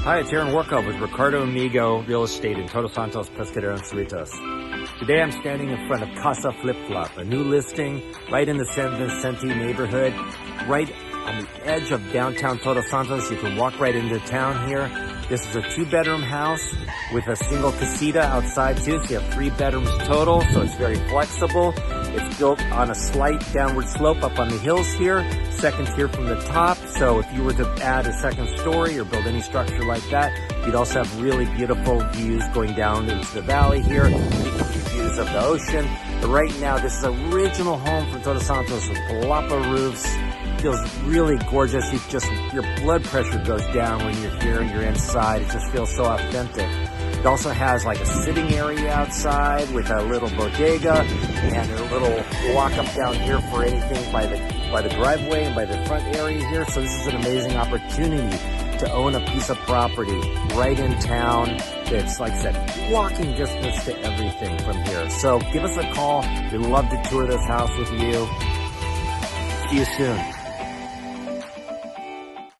Hi, it's Aaron Workout with Ricardo Amigo Real Estate in Todos Santos, Pescadero, and Cerritos. Today I'm standing in front of Casa Flip Flop, a new listing right in the San Vicente neighborhood, right on the edge of downtown Todos Santos. You can walk right into town here. This is a 2-bedroom house with a single casita outside too, so you have 3 bedrooms total, so it's very flexible. It's built on a slight downward slope up on the hills here, second tier from the top. So if you were to add a second story or build any structure like that, you'd also have really beautiful views going down into the valley here, views of the ocean. But right now, this is an original home from Todos Santos with palapa roofs. Feels really gorgeous. Your blood pressure goes down when you're here and you're inside. It just feels so authentic. It also has like a sitting area outside with a little bodega and a little walk up down here for anything by the driveway and by the front area here. So this is an amazing opportunity to own a piece of property right in town. It's, like I said, walking distance to everything from here. So give us a call. We'd love to tour this house with you. See you soon.